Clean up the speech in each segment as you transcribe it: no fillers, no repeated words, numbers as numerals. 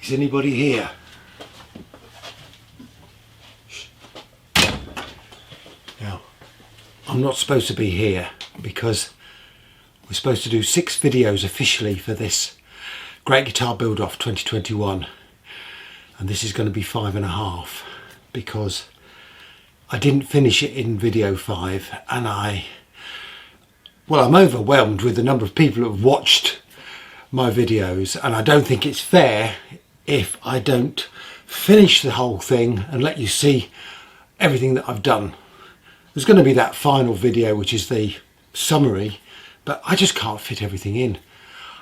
Is anybody here? Now, I'm not supposed to be here because we're supposed to do 6 videos officially for this Great Guitar Build Off 2021, and this is going to be 5.5 because I didn't finish it in video 5, and I'm overwhelmed with the number of people who have watched my videos, and I don't think it's fair if I don't finish the whole thing and let you see everything that I've done. There's going to be that final video which is the summary, but I just can't fit everything in,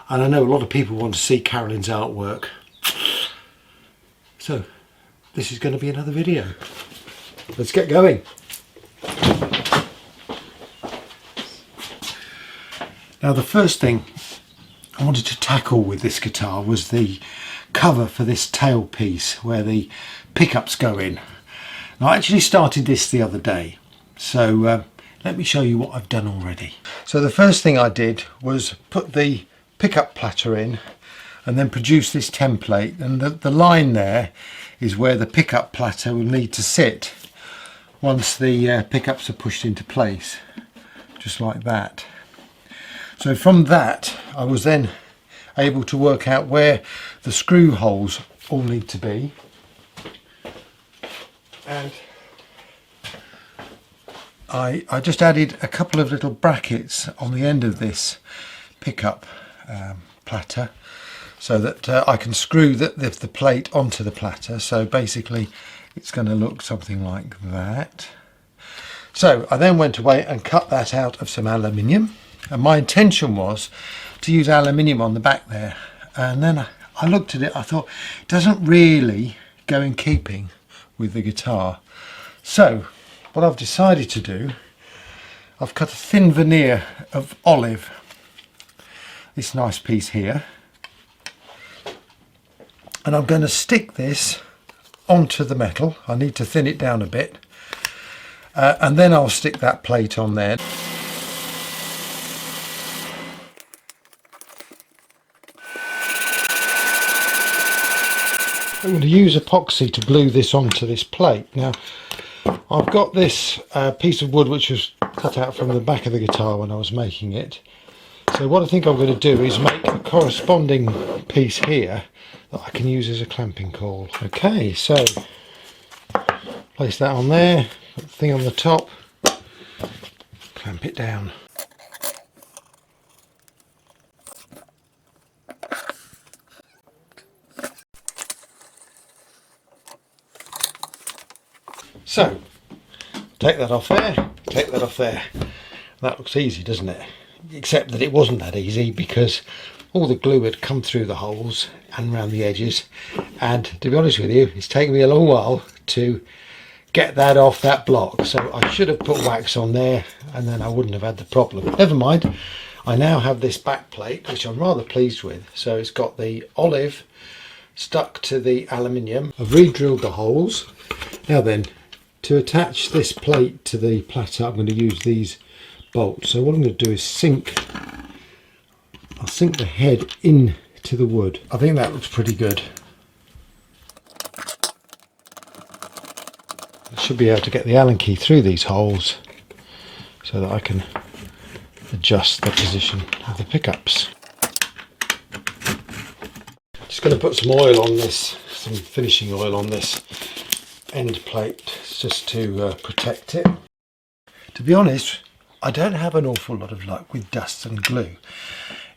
and I know a lot of people want to see Carolyn's artwork, so this is going to be another video. Let's get going. Now, the first thing I wanted to tackle with this guitar was the cover for this tail piece where the pickups go in. Now, I actually started this the other day, so let me show you what I've done already. So the first thing I did was put the pickup platter in and then produce this template, and the line there is where the pickup platter will need to sit once the pickups are pushed into place, just like that. So from that I was then able to work out where the screw holes all need to be, and I just added a couple of little brackets on the end of this pickup platter so that I can screw the plate onto the platter. So basically it's going to look something like that. So I then went away and cut that out of some aluminium, and my intention was to use aluminium on the back there, and then I looked at it, I thought it doesn't really go in keeping with the guitar. So what I've decided to do, I've cut a thin veneer of olive, this nice piece here, and I'm going to stick this onto the metal. I need to thin it down a bit, and then I'll stick that plate on there. I'm going to use epoxy to glue this onto this plate. Now, I've got this piece of wood which was cut out from the back of the guitar when I was making it. So what I think I'm going to do is make a corresponding piece here that I can use as a clamping caul. Okay, so place that on there, put the thing on the top, clamp it down. So take that off there, take that off there. That looks easy, doesn't it? Except that it wasn't that easy because all the glue had come through the holes and around the edges, and to be honest with you, it's taken me a long while to get that off that block. So I should have put wax on there and then I wouldn't have had the problem. Never mind, I now have this back plate which I'm rather pleased with. So it's got the olive stuck to the aluminium. I've re-drilled the holes. Now then, to attach this plate to the platter, I'm going to use these bolts. So what I'm going to do is I'll sink the head into the wood. I think that looks pretty good. I should be able to get the Allen key through these holes so that I can adjust the position of the pickups. Just going to put some oil on this, some finishing oil on this end plate just to protect it. To be honest, I don't have an awful lot of luck with dust and glue.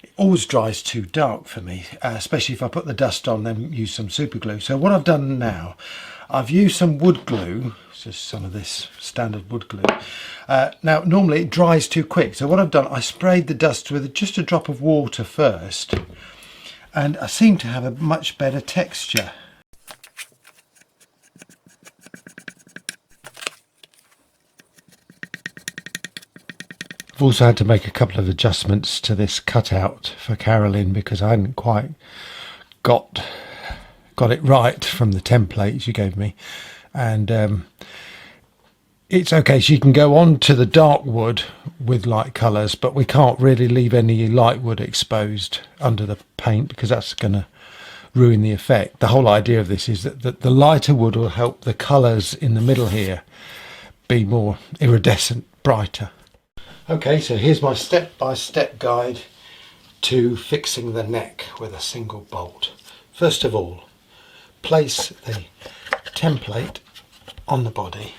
It always dries too dark for me, especially if I put the dust on then use some super glue. So what I've done now, I've used some wood glue, just some of this standard wood glue. Now normally it dries too quick, so what I've done, I sprayed the dust with just a drop of water first, and I seem to have a much better texture. I've also had to make a couple of adjustments to this cutout for Carolyn because I hadn't quite got it right from the template she gave me, and it's okay, she can go on to the dark wood with light colours, but we can't really leave any light wood exposed under the paint because that's going to ruin the effect. The whole idea of this is that the lighter wood will help the colours in the middle here be more iridescent, brighter. Okay, so here's my step-by-step guide to fixing the neck with a single bolt. First of all, place the template on the body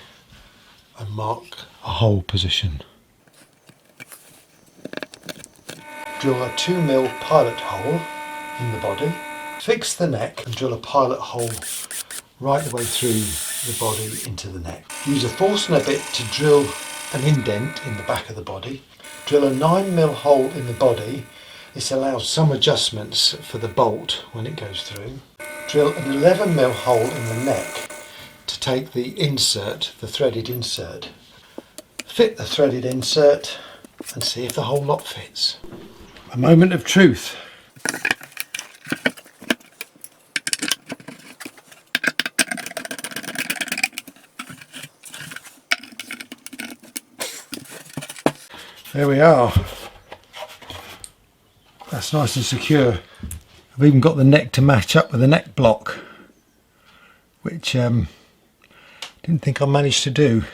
and mark a hole position. Drill a 2mm pilot hole in the body. Fix the neck and drill a pilot hole right the way through the body into the neck. Use a Forstner bit to drill an indent in the back of the body. Drill a 9mm hole in the body. This allows some adjustments for the bolt when it goes through. Drill an 11mm hole in the neck to take the insert, the threaded insert. Fit the threaded insert and see if the whole lot fits. A moment of truth. There we are. That's nice and secure. I've even got the neck to match up with the neck block, which didn't think I managed to do.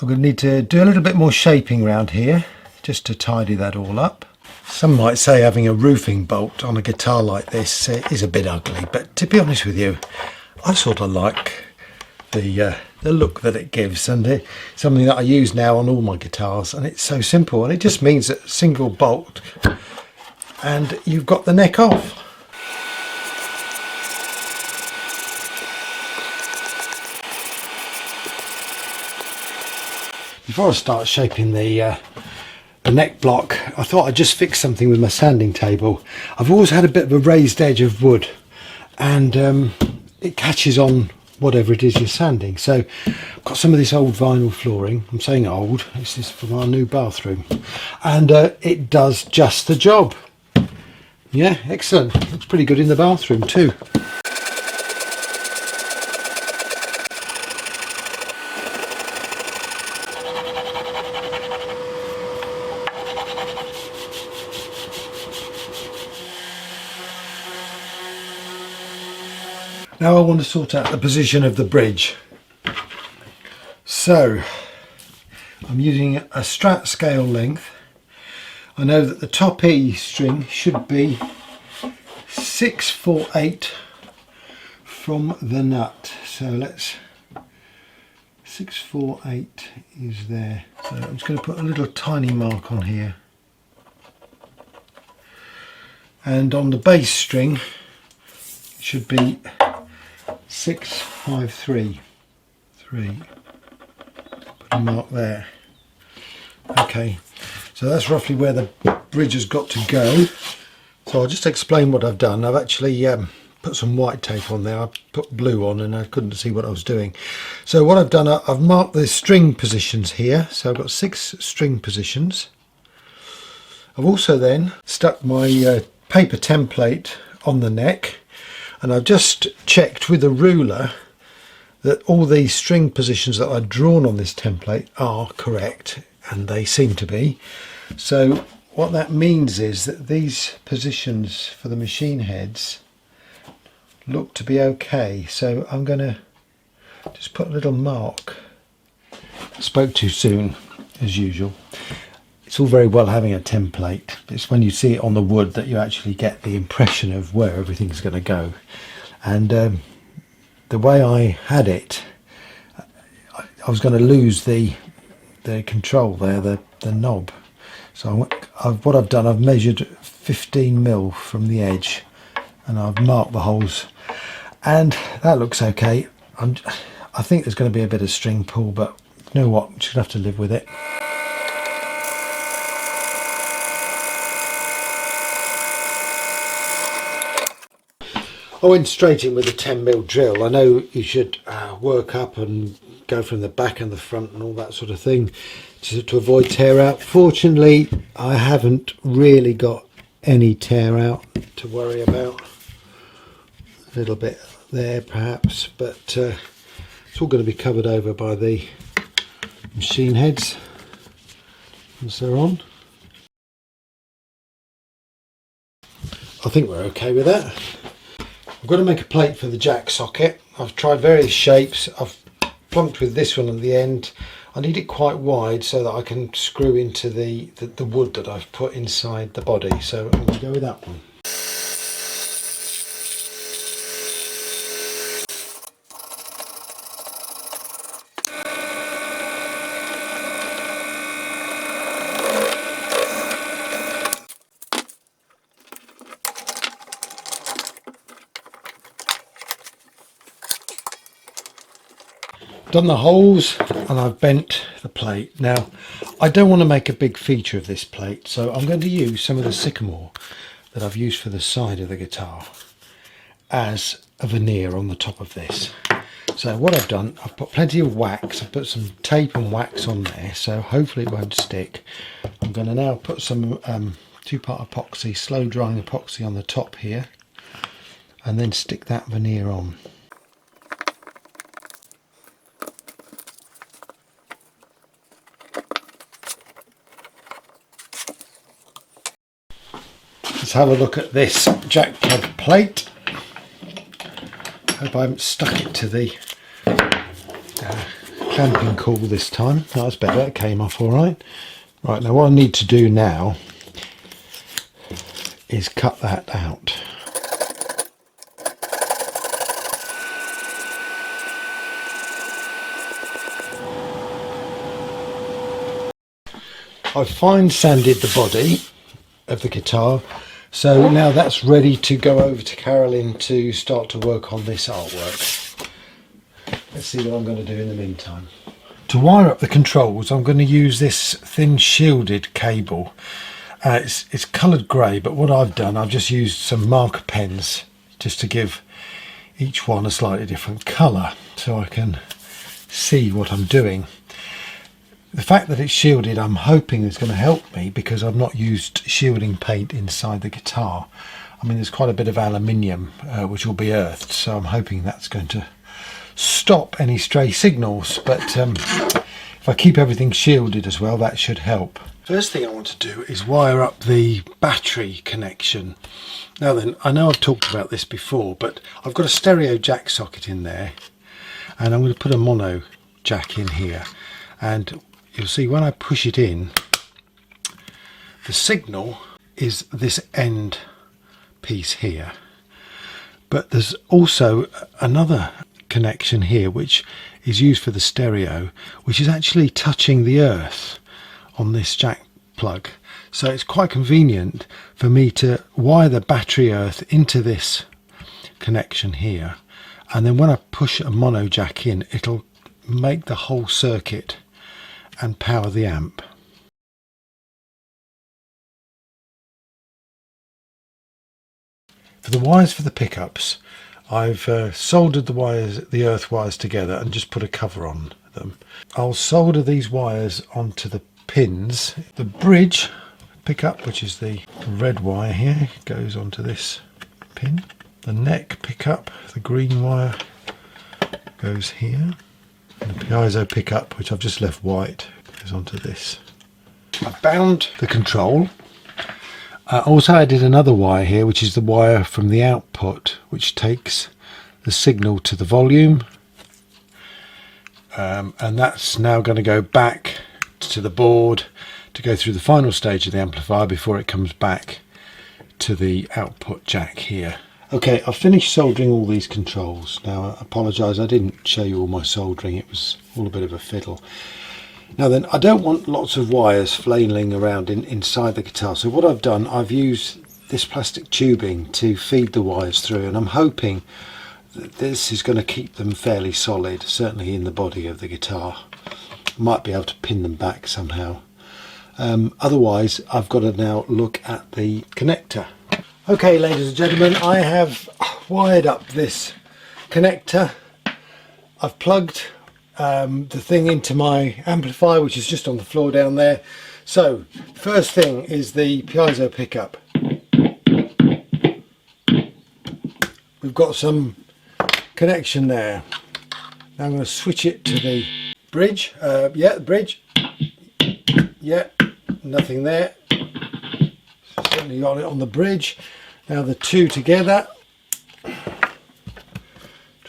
I'm going to need to do a little bit more shaping around here just to tidy that all up. Some might say having a roofing bolt on a guitar like this is a bit ugly, but to be honest with you, I sort of like the look that it gives, and it's something that I use now on all my guitars, and it's so simple, and it just means that single bolt and you've got the neck off. Before I start shaping the neck block, I thought I'd just fix something with my sanding table. I've always had a bit of a raised edge of wood, and it catches on whatever it is you're sanding. So I've got some of this old vinyl flooring. I'm saying old, this is from our new bathroom, and it does just the job. Yeah, excellent. Looks pretty good in the bathroom too. Now I want to sort out the position of the bridge. So I'm using a Strat scale length. I know that the top E string should be 6/4/8 from the nut. So let's 6/4/8 is there. So I'm just going to put a little tiny mark on here. And on the bass string it should be 6/5/3. Put a mark there. Okay, so that's roughly where the bridge has got to go. So I'll just explain what I've done. I've actually put some white tape on there. I put blue on and I couldn't see what I was doing. So what I've done, I've marked the string positions here. So I've got 6 string positions. I've also then stuck my paper template on the neck, and I've just checked with a ruler that all these string positions that I've drawn on this template are correct, and they seem to be. So what that means is that these positions for the machine heads look to be okay. So I'm going to just put a little mark. I spoke too soon, as usual. It's all very well having a template. It's when you see it on the wood that you actually get the impression of where everything's going to go. And the way I had it, I was going to lose the control there, the knob. So what I've done, I've measured 15mm from the edge, and I've marked the holes, and that looks okay. I think there's going to be a bit of string pull, but you know what, I'm just going to have to live with it. I went straight in with a 10mm drill. I know you should work up and go from the back and the front and all that sort of thing to avoid tear out. Fortunately, I haven't really got any tear out to worry about. A little bit there perhaps, but it's all going to be covered over by the machine heads once they're on. I think we're okay with that. I'm going to make a plate for the jack socket. I've tried various shapes. I've plunked with this one at the end. I need it quite wide so that I can screw into the wood that I've put inside the body. So I'm going to go with that one. Done the holes and I've bent the plate. Now I don't want to make a big feature of this plate, so I'm going to use some of the sycamore that I've used for the side of the guitar as a veneer on the top of this. So what I've done, I've put plenty of wax. I've put some tape and wax on there, so hopefully it won't stick. I'm going to now put some 2-part epoxy, slow drying epoxy on the top here, and then stick that veneer on. Let's have a look at this jack plug plate. Hope I haven't stuck it to the clamping cool this time. Oh, that's better, it came off all right. Right, now what I need to do now is cut that out. I've fine sanded the body of the guitar, so now that's ready to go over to Carolyn to start to work on this artwork. Let's see what I'm going to do in the meantime. To wire up the controls, I'm going to use this thin shielded cable. It's coloured grey, but what I've done, I've just used some marker pens just to give each one a slightly different colour so I can see what I'm doing. The fact that it's shielded, I'm hoping is going to help me because I've not used shielding paint inside the guitar. I mean, there's quite a bit of aluminium which will be earthed, so I'm hoping that's going to stop any stray signals. But if I keep everything shielded as well, that should help. First thing I want to do is wire up the battery connection. Now then, I know I've talked about this before, but I've got a stereo jack socket in there, and I'm going to put a mono jack in here, and you'll see when I push it in, the signal is this end piece here, but there's also another connection here which is used for the stereo, which is actually touching the earth on this jack plug. So it's quite convenient for me to wire the battery earth into this connection here, and then when I push a mono jack in, it'll make the whole circuit and power the amp. For the wires for the pickups, I've soldered the earth wires together and just put a cover on them. I'll solder these wires onto the pins. The bridge pickup, which is the red wire here, goes onto this pin. The neck pickup, the green wire, goes here. And the piezo pickup, which I've just left white, goes onto this. I've bound the control. I also added another wire here, which is the wire from the output, which takes the signal to the volume, and that's now going to go back to the board to go through the final stage of the amplifier before it comes back to the output jack here. Okay, I've finished soldering all these controls. Now I apologise, I didn't show you all my soldering, it was all a bit of a fiddle. Now then, I don't want lots of wires flailing around inside the guitar, so what I've done, I've used this plastic tubing to feed the wires through, and I'm hoping that this is going to keep them fairly solid, certainly in the body of the guitar. I might be able to pin them back somehow. Otherwise, I've got to now look at the connector. Okay, ladies and gentlemen, I have wired up this connector. I've plugged the thing into my amplifier, which is just on the floor down there. So first thing is the piezo pickup. We've got some connection there. Now I'm going to switch it to the bridge. Yeah, the bridge. Yeah, nothing there. Certainly got it on the bridge. Now the two together.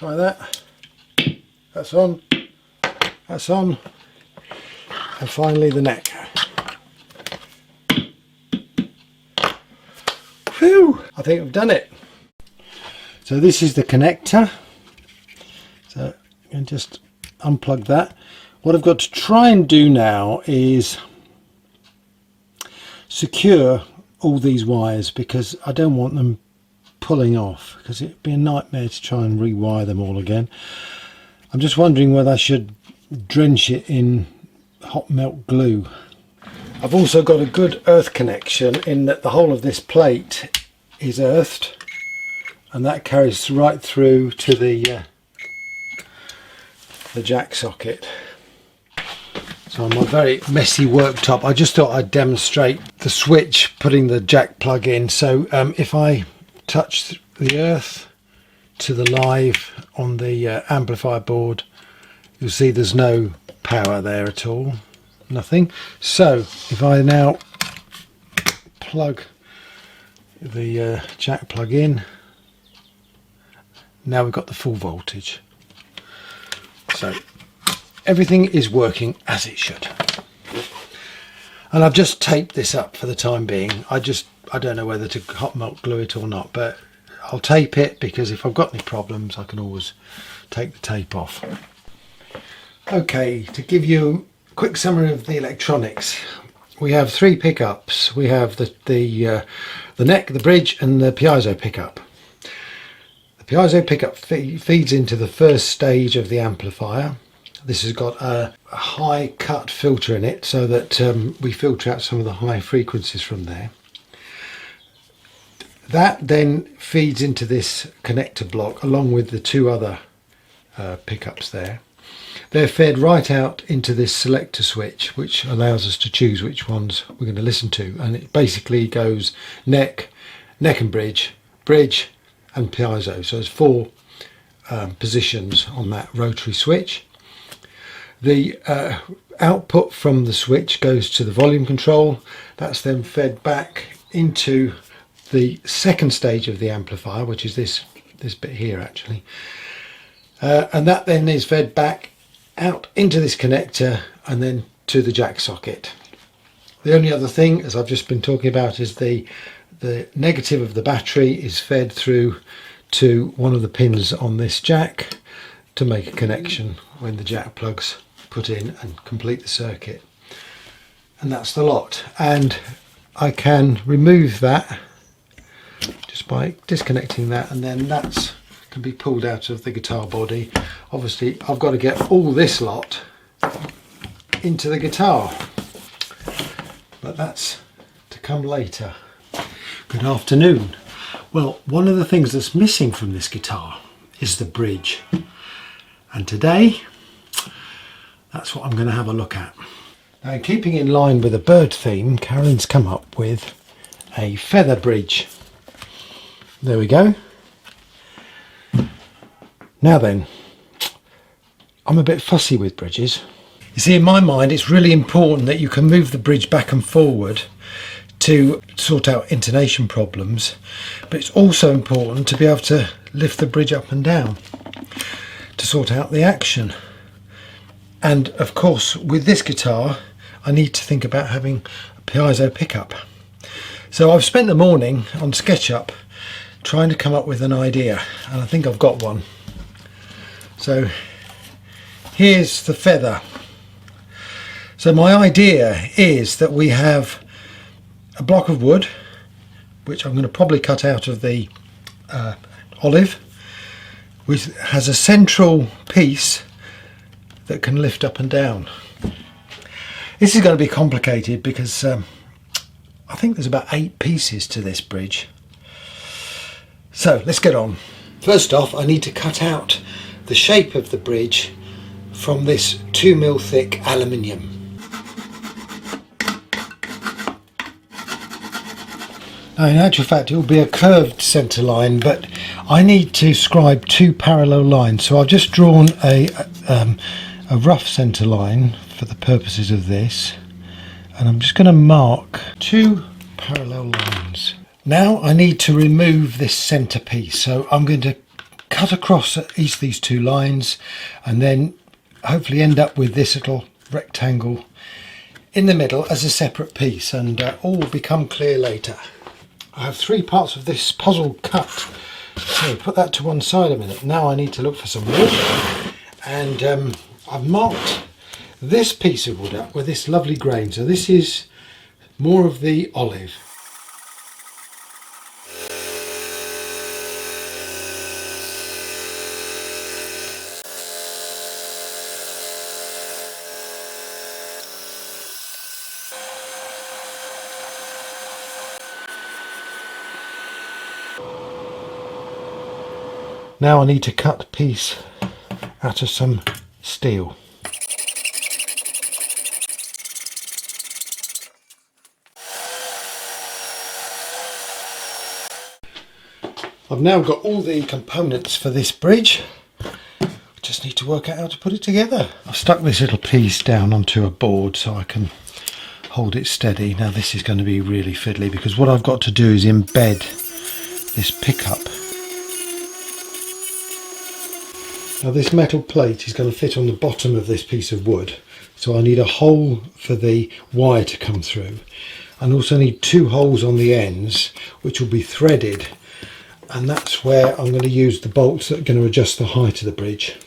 Try that. That's on. That's on. And finally the neck. Phew! I think I've done it. So this is the connector. So I can just unplug that. What I've got to try and do now is secure all these wires, because I don't want them pulling off, because it'd be a nightmare to try and rewire them all again. I'm just wondering whether I should drench it in hot melt glue. I've also got a good earth connection in that the whole of this plate is earthed, and that carries right through to the jack socket. So on my very messy worktop, I just thought I'd demonstrate the switch putting the jack plug in. So if I touch the earth to the live on the amplifier board, you'll see there's no power there at all, nothing. So if I now plug the jack plug in, now we've got the full voltage. So everything is working as it should, and I've just taped this up for the time being. I don't know whether to hot melt glue it or not, but I'll tape it, because if I've got any problems I can always take the tape off. Okay, to give you a quick summary of the electronics, we have 3 pickups. We have the neck, the bridge, and the piezo pickup. The piezo pickup feeds into the first stage of the amplifier. This has got a high cut filter in it, so that we filter out some of the high frequencies from there. That then feeds into this connector block along with the 2 other pickups there. They're fed right out into this selector switch, which allows us to choose which ones we're going to listen to, and it basically goes neck and bridge, and piezo. So there's 4 positions on that rotary switch. The output from the switch goes to the volume control. That's then fed back into the second stage of the amplifier, which is this bit here actually, and that then is fed back out into this connector and then to the jack socket. The only other thing, as I've just been talking about, is the negative of the battery is fed through to one of the pins on this jack to make a connection when the jack plug's put in and complete the circuit. And that's the lot, and I can remove that just by disconnecting that, and then that's can be pulled out of the guitar body. Obviously I've got to get all this lot into the guitar, but that's to come later. Good afternoon. Well, one of the things that's missing from this guitar is the bridge, and today that's what I'm going to have a look at. Now, keeping in line with the bird theme, Carolyn's come up with a feather bridge. There we go. Now then, I'm a bit fussy with bridges. You see, in my mind it's really important that you can move the bridge back and forward to sort out intonation problems, but it's also important to be able to lift the bridge up and down to sort out the action. And of course with this guitar I need to think about having a piezo pickup. So I've spent the morning on SketchUp trying to come up with an idea, and I think I've got one. So here's the feather. So my idea is that we have a block of wood, which I'm going to probably cut out of the olive, which has a central piece that can lift up and down. This is going to be complicated because I think there's about 8 pieces to this bridge. So let's get on. First off, I need to cut out the shape of the bridge from this 2mm thick aluminium. Now, in actual fact it will be a curved centre line, but I need to scribe 2 parallel lines, so I've just drawn a rough centre line for the purposes of this, and I'm just going to mark 2 parallel lines. Now I need to remove this centre piece, so I'm going to cut across each of these two lines and then hopefully end up with this little rectangle in the middle as a separate piece, and all will become clear later. I have 3 parts of this puzzle cut, so put that to one side a minute. Now I need to look for some wood, and I've marked this piece of wood up with this lovely grain. So this is more of the olive. Now I need to cut a piece out of some steel. I've now got all the components for this bridge. I just need to work out how to put it together. I've stuck this little piece down onto a board so I can hold it steady. Now this is going to be really fiddly because what I've got to do is embed this pickup. Now this metal plate is going to fit on the bottom of this piece of wood, so I need a hole for the wire to come through, and also need 2 holes on the ends which will be threaded, and that's where I'm going to use the bolts that are going to adjust the height of the bridge.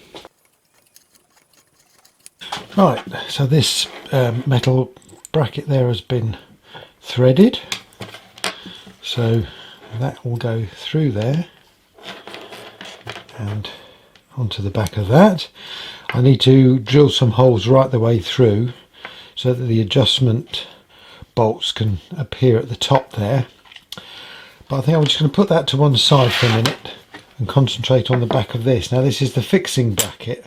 Right, so this metal bracket there has been threaded, so that will go through there and onto the back of that. I need to drill some holes right the way through so that the adjustment bolts can appear at the top there. But I think I'm just going to put that to one side for a minute and concentrate on the back of this. Now this is the fixing bracket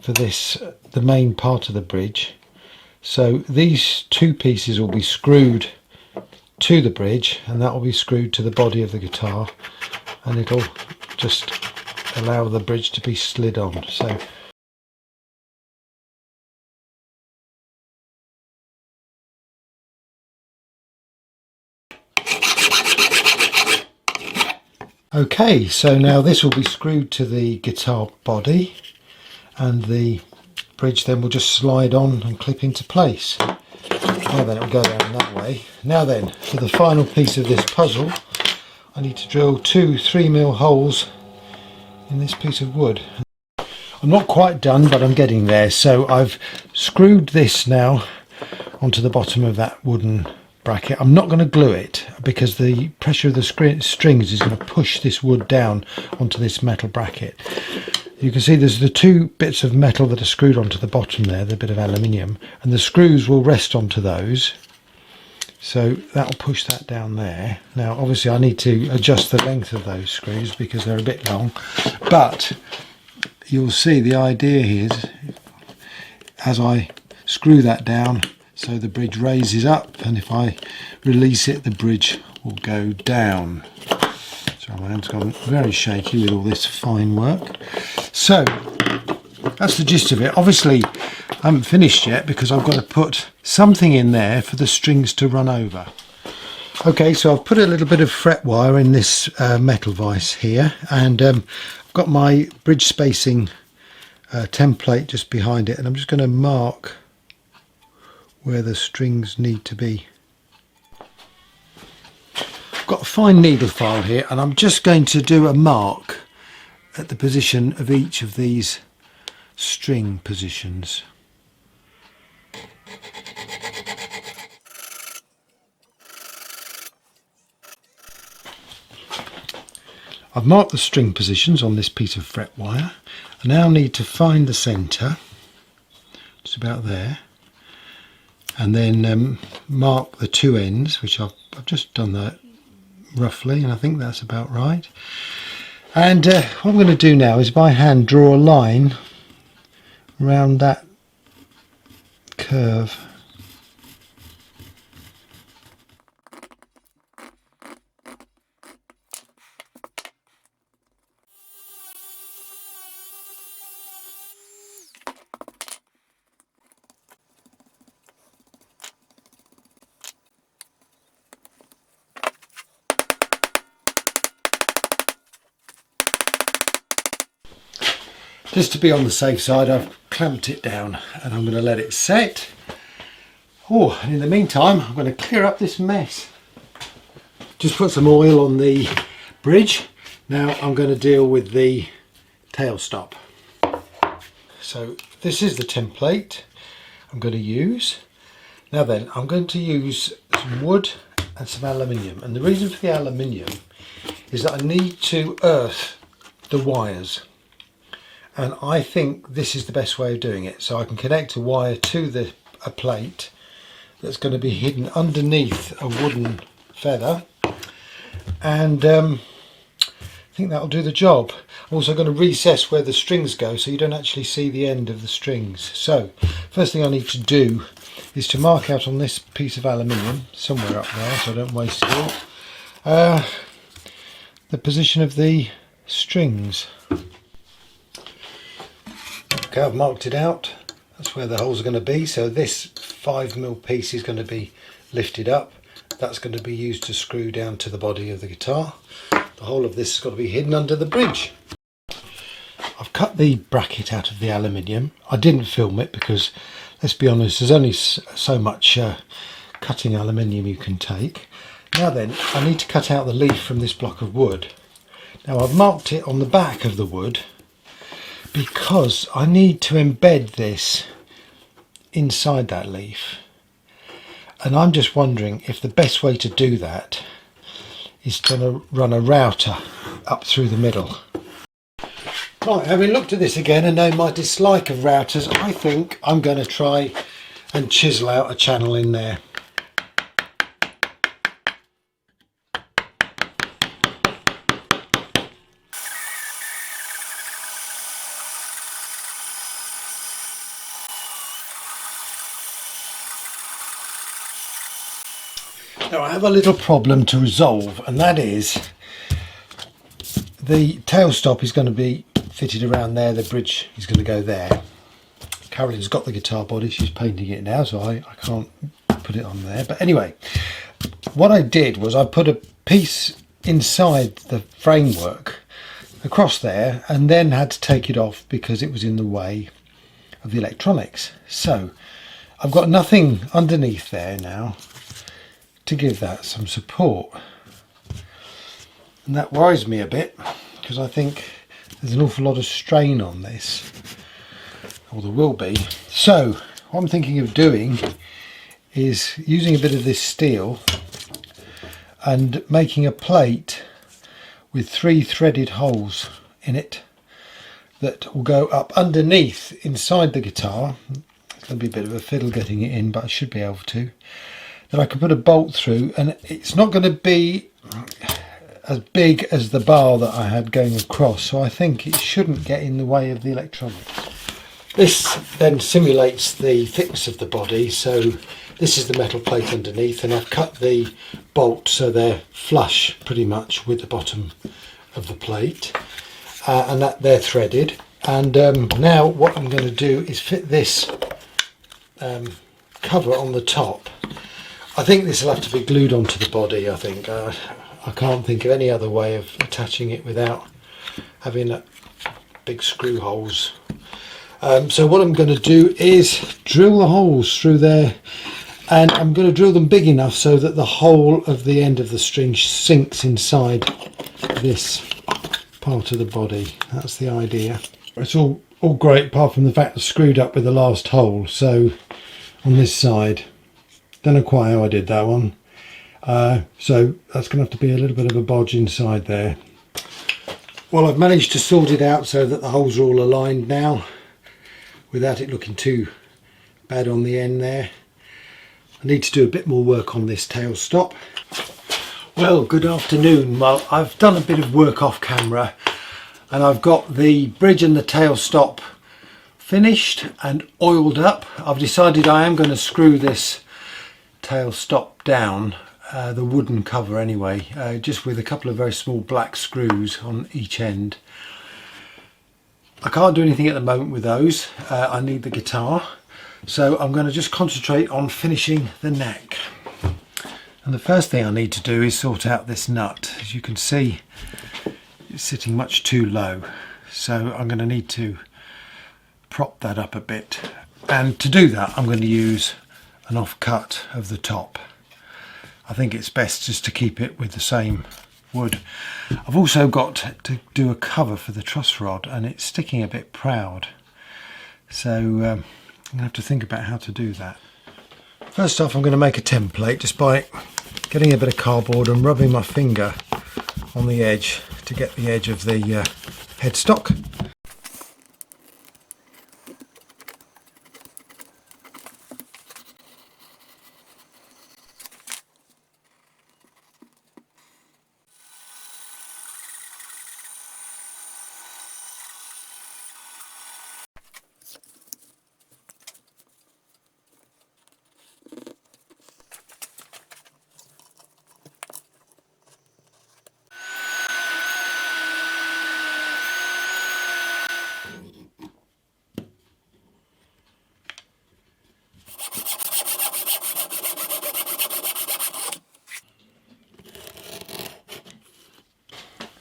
for this, the main part of the bridge. So these 2 pieces will be screwed to the bridge, and that will be screwed to the body of the guitar, and it'll just allow the bridge to be slid on. So okay, so now this will be screwed to the guitar body, and the bridge then will just slide on and clip into place. Now then, it will go down that way. Now then, for the final piece of this puzzle, I need to drill 2 3mm holes in this piece of wood. I'm not quite done, but I'm getting there. So I've screwed this now onto the bottom of that wooden bracket. I'm not going to glue it because the pressure of the strings is going to push this wood down onto this metal bracket. You can see there's the 2 bits of metal that are screwed onto the bottom there, the bit of aluminium, and the screws will rest onto those. So that'll push that down there. Now obviously I need to adjust the length of those screws because they're a bit long, but you'll see the idea here is as I screw that down, so the bridge raises up, and if I release it, the bridge will go down. So my hand's gone very shaky with all this fine work. So that's the gist of it. Obviously I haven't finished yet because I've got to put something in there for the strings to run over. Okay, so I've put a little bit of fret wire in this metal vise here, and I've got my bridge spacing template just behind it, and I'm just going to mark where the strings need to be. I've got a fine needle file here, and I'm just going to do a mark at the position of each of these string positions. I've marked the string positions on this piece of fret wire. I now need to find the centre, just about there, and then mark the 2 ends, which I've just done that roughly, and I think that's about right. And what I'm going to do now is by hand draw a line around that curve. Just to be on the safe side, I've clamped it down and I'm going to let it set. Oh, and in the meantime, I'm going to clear up this mess. Just put some oil on the bridge. Now I'm going to deal with the tailstop. So this is the template I'm going to use. Now then, I'm going to use some wood and some aluminium. And the reason for the aluminium is that I need to earth the wires. And I think this is the best way of doing it. So I can connect a wire to a plate that's going to be hidden underneath a wooden feather. And I think that'll do the job. I'm also going to recess where the strings go so you don't actually see the end of the strings. So first thing I need to do is to mark out on this piece of aluminium, somewhere up there so I don't waste it all, the position of the strings. Okay, I've marked it out. That's where the holes are going to be. So this 5mm piece is going to be lifted up. That's going to be used to screw down to the body of the guitar. The whole of this has got to be hidden under the bridge. I've cut the bracket out of the aluminium. I didn't film it because, let's be honest, there's only so much cutting aluminium you can take. Now then, I need to cut out the leaf from this block of wood. Now I've marked it on the back of the wood because I need to embed this inside that leaf. And I'm just wondering if the best way to do that is to run a router up through the middle. Right, having looked at this again and know my dislike of routers, I think I'm going to try and chisel out a channel in there. Now I have a little problem to resolve, and that is the tailstop is going to be fitted around there, the bridge is going to go there. Carolyn's got the guitar body, she's painting it now, so I can't put it on there. But anyway, what I did was I put a piece inside the framework across there and then had to take it off because it was in the way of the electronics. So I've got nothing underneath there now to give that some support, and that worries me a bit because I think there's an awful lot of strain on this, or there will be. So what I'm thinking of doing is using a bit of this steel and making a plate with 3 threaded holes in it that will go up underneath inside the guitar. It's going to be a bit of a fiddle getting it in, but I should be able to. That I can put a bolt through, and it's not going to be as big as the bar that I had going across, so I think it shouldn't get in the way of the electronics. This then simulates the thickness of the body, so this is the metal plate underneath, and I've cut the bolts so they're flush pretty much with the bottom of the plate, and that they're threaded. And now what I'm going to do is fit this cover on the top. I think this will have to be glued onto the body. I think I can't think of any other way of attaching it without having big screw holes. So what I'm going to do is drill the holes through there, and I'm going to drill them big enough so that the whole of the end of the string sinks inside this part of the body. That's the idea. It's all great apart from the fact it's screwed up with the last hole. So on this side, don't know quite how I did that one. So that's going to have to be a little bit of a bodge inside there. Well, I've managed to sort it out so that the holes are all aligned now without it looking too bad on the end there. I need to do a bit more work on this tailstop. Well, good afternoon. Well, I've done a bit of work off camera and I've got the bridge and the tailstop finished and oiled up. I've decided I am going to screw this tailstop down, the wooden cover anyway, just with a couple of very small black screws on each end. I can't do anything at the moment with those. I need the guitar, so I'm going to just concentrate on finishing the neck. And the first thing I need to do is sort out this nut. As you can see, it's sitting much too low, so I'm going to need to prop that up a bit, and to do that I'm going to use an offcut of the top. I think it's best just to keep it with the same wood. I've also got to do a cover for the truss rod, and it's sticking a bit proud, so I'm going to have to think about how to do that. First off, I'm going to make a template just by getting a bit of cardboard and rubbing my finger on the edge to get the edge of the headstock.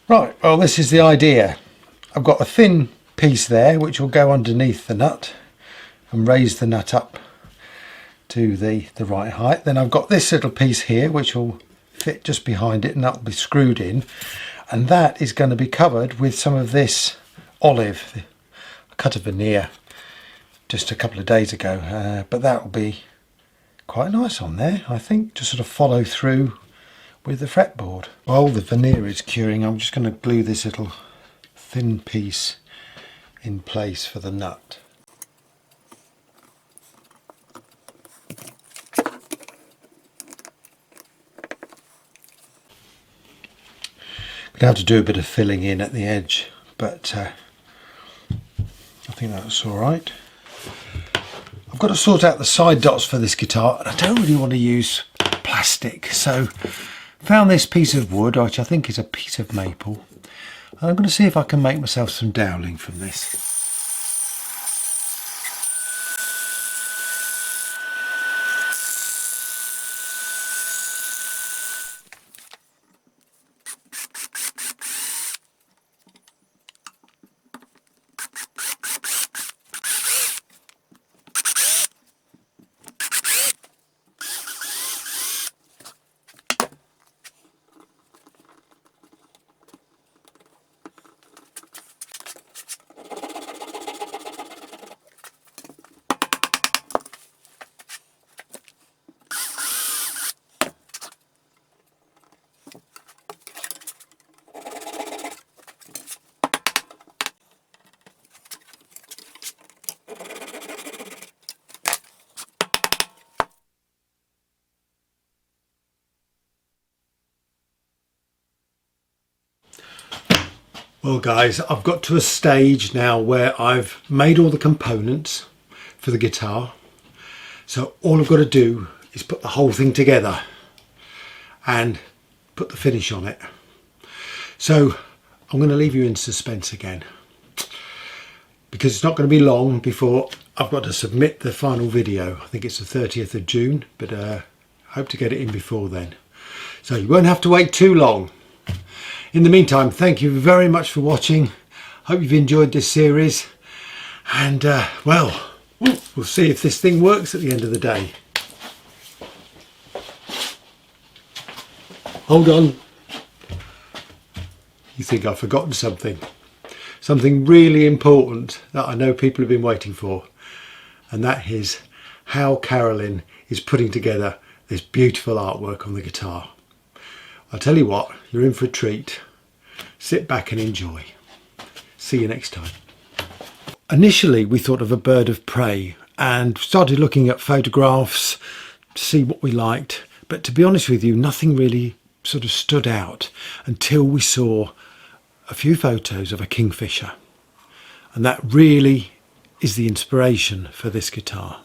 Right, well, this is the idea. I've got a thin piece there which will go underneath the nut and raise the nut up to the right height. Then I've got this little piece here which will fit just behind it, and that will be screwed in, and that is going to be covered with some of this olive. I cut a veneer just a couple of days ago, but that will be quite nice on there, I think, to sort of follow through with the fretboard. While the veneer is curing, I'm just going to glue this little thin piece in place for the nut. I'm going to have to do a bit of filling in at the edge, but I think that's alright. I've got to sort out the side dots for this guitar, and I don't really want to use plastic, so found this piece of wood, which I think is a piece of maple, and I'm going to see if I can make myself some doweling from this. Well guys, I've got to a stage now where I've made all the components for the guitar, so all I've got to do is put the whole thing together and put the finish on it. So I'm going to leave you in suspense again, because it's not going to be long before I've got to submit the final video. I think it's the 30th of June, but I hope to get it in before then, so you won't have to wait too long. In the meantime, thank you very much for watching. Hope you've enjoyed this series, and well, we'll see if this thing works at the end of the day. Hold on. You think I've forgotten something? Something really important that I know people have been waiting for, and that is how Carolyn is putting together this beautiful artwork on the guitar. I'll tell you what, you're in for a treat. Sit back and enjoy. See you next time. Initially we thought of a bird of prey and started looking at photographs to see what we liked, but to be honest with you, nothing really sort of stood out until we saw a few photos of a kingfisher, and that really is the inspiration for this guitar.